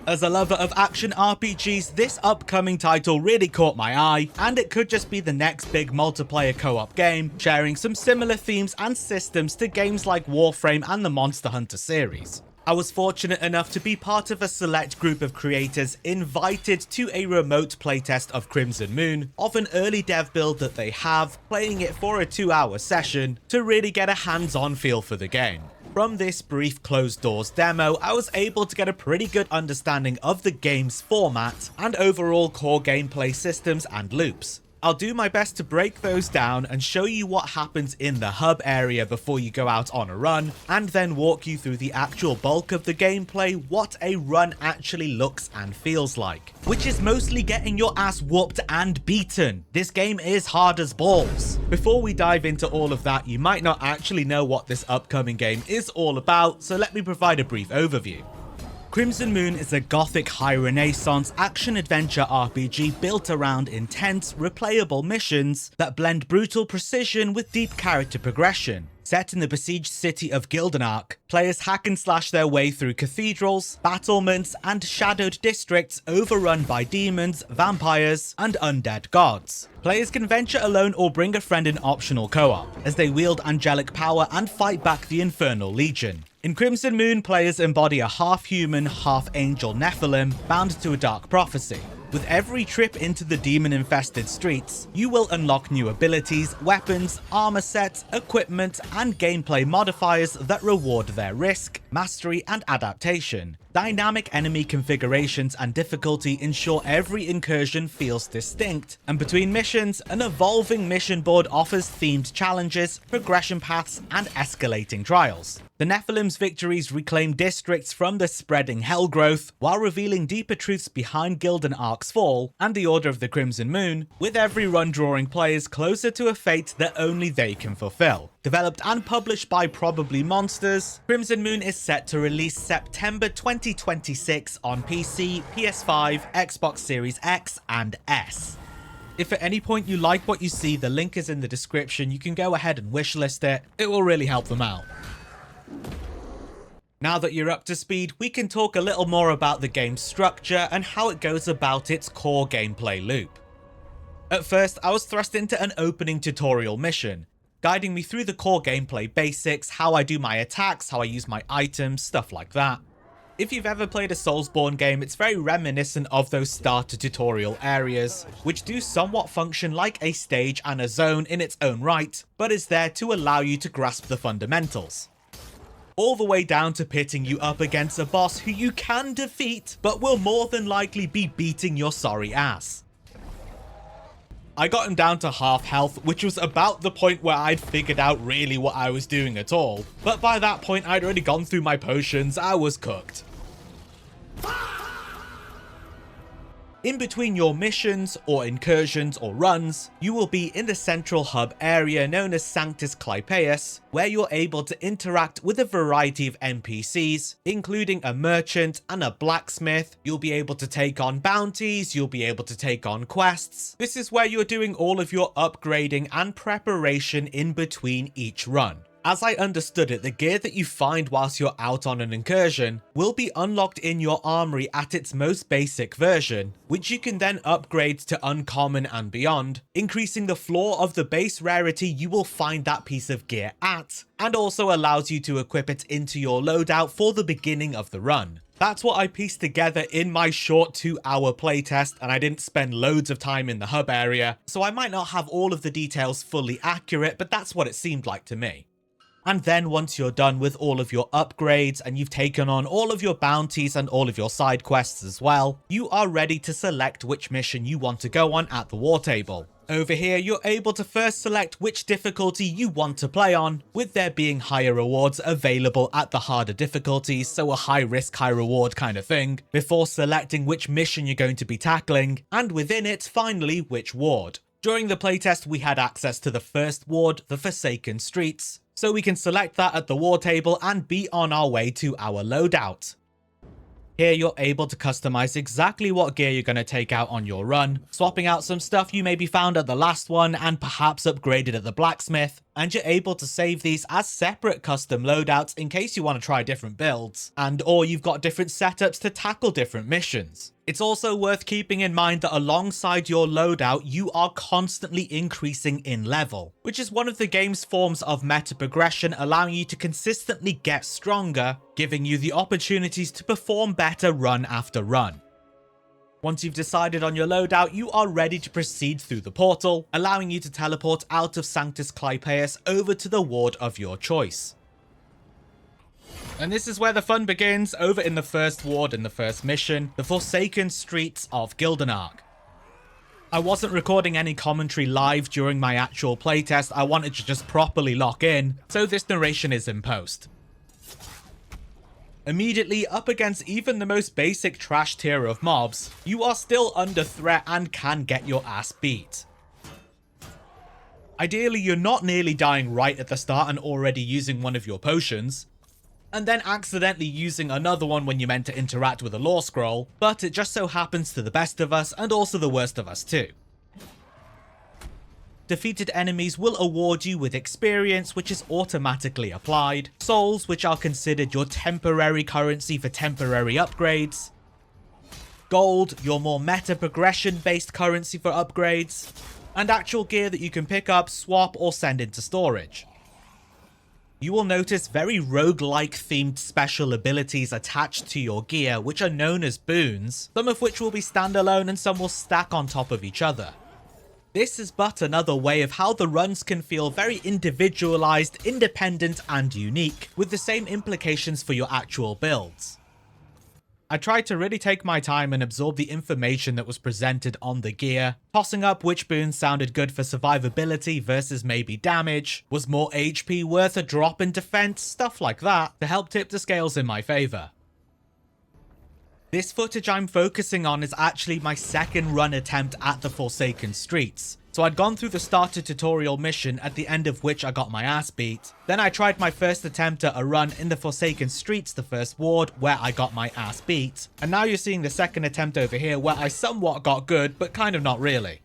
As a lover of action RPGs, this upcoming title really caught my eye, and it could just be the next big multiplayer co-op game, sharing some similar themes and systems to games like Warframe and the Monster Hunter series. I was fortunate enough to be part of a select group of creators invited to a remote playtest of Crimson Moon, of an early dev build that they have, playing it for a 2-hour session to really get a hands-on feel for the game. From this brief closed doors demo, I was able to get a pretty good understanding of the game's format and overall core gameplay systems and loops. I'll do my best to break those down and show you what happens in the hub area before you go out on a run, and then walk you through the actual bulk of the gameplay, what a run actually looks and feels like, which is mostly getting your ass whooped and beaten. This game is hard as balls. Before we dive into all of that, you might not actually know what this upcoming game is all about, so let me provide a brief overview. Crimson Moon is a gothic high renaissance action-adventure RPG built around intense, replayable missions that blend brutal precision with deep character progression. Set in the besieged city of Gildenarch, players hack and slash their way through cathedrals, battlements, and shadowed districts overrun by demons, vampires, and undead gods. Players can venture alone or bring a friend in optional co-op, as they wield angelic power and fight back the Infernal Legion. In Crimson Moon, players embody a half-human, half-angel Nephilim bound to a dark prophecy. With every trip into the demon-infested streets, you will unlock new abilities, weapons, armor sets, equipment, and gameplay modifiers that reward their risk, mastery, and adaptation. Dynamic enemy configurations and difficulty ensure every incursion feels distinct, and between missions, an evolving mission board offers themed challenges, progression paths, and escalating trials. The Nephilim's victories reclaim districts from the spreading hellgrowth, while revealing deeper truths behind Gildenarch's fall and the Order of the Crimson Moon, with every run drawing players closer to a fate that only they can fulfill. Developed and published by Probably Monsters, Crimson Moon is set to release September 2026 on PC, PS5, Xbox Series X, and S. If at any point you like what you see, the link is in the description. You can go ahead and wishlist it. It will really help them out. Now that you're up to speed, we can talk a little more about the game's structure and how it goes about its core gameplay loop. At first, I was thrust into an opening tutorial mission, guiding me through the core gameplay basics, how I do my attacks, how I use my items, stuff like that. If you've ever played a Soulsborne game, it's very reminiscent of those starter tutorial areas, which do somewhat function like a stage and a zone in its own right, but is there to allow you to grasp the fundamentals. All the way down to pitting you up against a boss who you can defeat, but will more than likely be beating your sorry ass. I got him down to half health, which was about the point where I'd figured out really what I was doing at all, but by that point I'd already gone through my potions. I was cooked. In between your missions, or incursions, or runs, you will be in the central hub area known as Sanctus Clypeus, where you're able to interact with a variety of NPCs, including a merchant and a blacksmith. You'll be able to take on bounties, you'll be able to take on quests. This is where you're doing all of your upgrading and preparation in between each run. As I understood it, the gear that you find whilst you're out on an incursion will be unlocked in your armory at its most basic version, which you can then upgrade to uncommon and beyond, increasing the floor of the base rarity you will find that piece of gear at, and also allows you to equip it into your loadout for the beginning of the run. That's what I pieced together in my short 2-hour playtest, and I didn't spend loads of time in the hub area, so I might not have all of the details fully accurate, but that's what it seemed like to me. And then once you're done with all of your upgrades and you've taken on all of your bounties and all of your side quests as well, you are ready to select which mission you want to go on at the war table. Over here, you're able to first select which difficulty you want to play on, with there being higher rewards available at the harder difficulties, so a high risk, high reward kind of thing, before selecting which mission you're going to be tackling, and within it, finally, which ward. During the playtest, we had access to the first ward, the Forsaken Streets, so we can select that at the war table and be on our way to our loadout. Here you're able to customize exactly what gear you're going to take out on your run, swapping out some stuff you maybe found at the last one and perhaps upgraded at the blacksmith, and you're able to save these as separate custom loadouts in case you want to try different builds, and or you've got different setups to tackle different missions. It's also worth keeping in mind that alongside your loadout, you are constantly increasing in level, which is one of the game's forms of meta progression, allowing you to consistently get stronger, giving you the opportunities to perform better run after run. Once you've decided on your loadout, you are ready to proceed through the portal, allowing you to teleport out of Sanctus Clypeus over to the ward of your choice. And this is where the fun begins, over in the first ward in the first mission, the Forsaken Streets of Gildenarch. I wasn't recording any commentary live during my actual playtest, I wanted to just properly lock in, so this narration is in post. Immediately up against even the most basic trash tier of mobs, you are still under threat and can get your ass beat. Ideally, you're not nearly dying right at the start and already using one of your potions, and then accidentally using another one when you're meant to interact with a lore scroll, but it just so happens to the best of us and also the worst of us too. Defeated enemies will award you with experience, which is automatically applied, souls, which are considered your temporary currency for temporary upgrades, gold, your more meta progression based currency for upgrades, and actual gear that you can pick up, swap, or send into storage. You will notice very roguelike themed special abilities attached to your gear, which are known as boons, some of which will be standalone and some will stack on top of each other. This is but another way of how the runs can feel very individualized, independent, and unique, with the same implications for your actual builds. I tried to really take my time and absorb the information that was presented on the gear, tossing up which boons sounded good for survivability versus maybe damage, was more HP worth a drop in defense, stuff like that, to help tip the scales in my favor. This footage I'm focusing on is actually my second run attempt at the Forsaken Streets. So I'd gone through the starter tutorial mission, at the end of which I got my ass beat. Then I tried my first attempt at a run in the Forsaken Streets, the first ward, where I got my ass beat. And now you're seeing the second attempt over here where I somewhat got good, but kind of not really.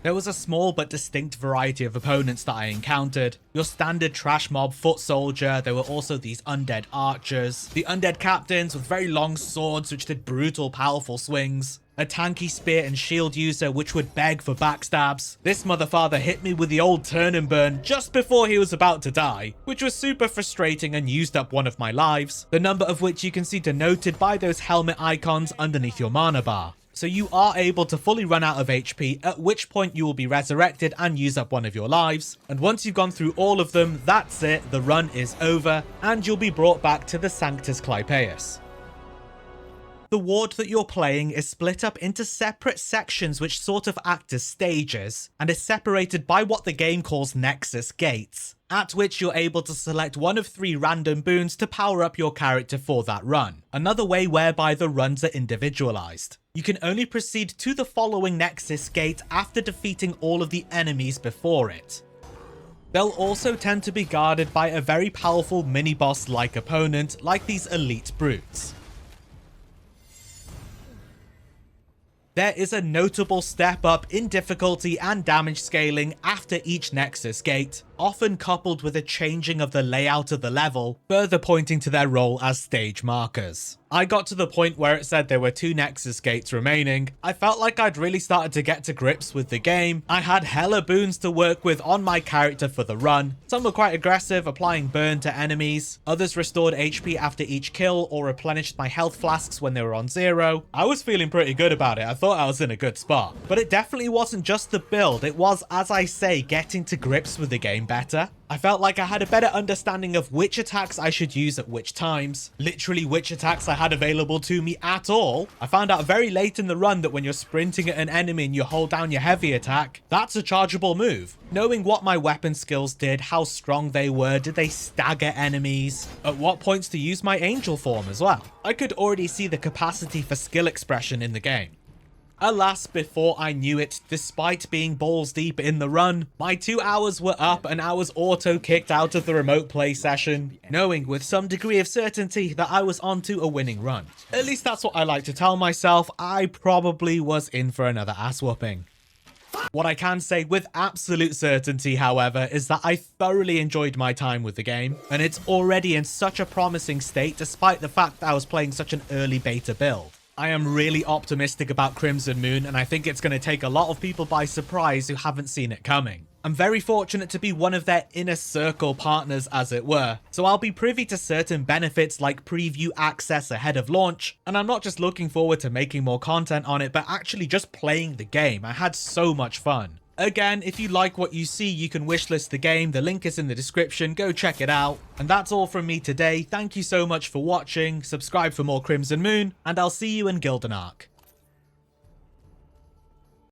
There was a small but distinct variety of opponents that I encountered. Your standard trash mob foot soldier, there were also these undead archers, the undead captains with very long swords which did brutal powerful swings, a tanky spear and shield user which would beg for backstabs. This motherfather hit me with the old turn and burn just before he was about to die, which was super frustrating and used up one of my lives, the number of which you can see denoted by those helmet icons underneath your mana bar. So you are able to fully run out of HP, at which point you will be resurrected and use up one of your lives. And once you've gone through all of them, that's it, the run is over, and you'll be brought back to the Sanctus Clypeus. The ward that you're playing is split up into separate sections which sort of act as stages, and is separated by what the game calls Nexus Gates, at which you're able to select one of 3 random boons to power up your character for that run, another way whereby the runs are individualized. You can only proceed to the following Nexus Gate after defeating all of the enemies before it. They'll also tend to be guarded by a very powerful mini-boss-like opponent like these elite brutes. There is a notable step up in difficulty and damage scaling after each Nexus Gate, often coupled with a changing of the layout of the level, further pointing to their role as stage markers. I got to the point where it said there were 2 Nexus Gates remaining. I felt like I'd really started to get to grips with the game. I had hella boons to work with on my character for the run. Some were quite aggressive, applying burn to enemies. Others restored HP after each kill or replenished my health flasks when they were on 0. I was feeling pretty good about it. I thought I was in a good spot. But it definitely wasn't just the build. It was, as I say, getting to grips with the game better. I felt like I had a better understanding of which attacks I should use at which times, literally which attacks I had available to me at all. I found out very late in the run that when you're sprinting at an enemy and you hold down your heavy attack, that's a chargeable move. Knowing what my weapon skills did, how strong they were, did they stagger enemies, at what points to use my angel form as well. I could already see the capacity for skill expression in the game. Alas, before I knew it, despite being balls deep in the run, my 2 hours were up and I was auto-kicked out of the remote play session, knowing with some degree of certainty that I was onto a winning run. At least that's what I like to tell myself. I probably was in for another ass whooping. What I can say with absolute certainty, however, is that I thoroughly enjoyed my time with the game, and it's already in such a promising state despite the fact that I was playing such an early beta build. I am really optimistic about Crimson Moon, and I think it's going to take a lot of people by surprise who haven't seen it coming. I'm very fortunate to be one of their inner circle partners, as it were, so I'll be privy to certain benefits like preview access ahead of launch, and I'm not just looking forward to making more content on it, but actually just playing the game. I had so much fun. Again, if you like what you see, you can wishlist the game. The link is in the description. Go check it out. And that's all from me today. Thank you so much for watching. Subscribe for more Crimson Moon, and I'll see you in Gildenarch.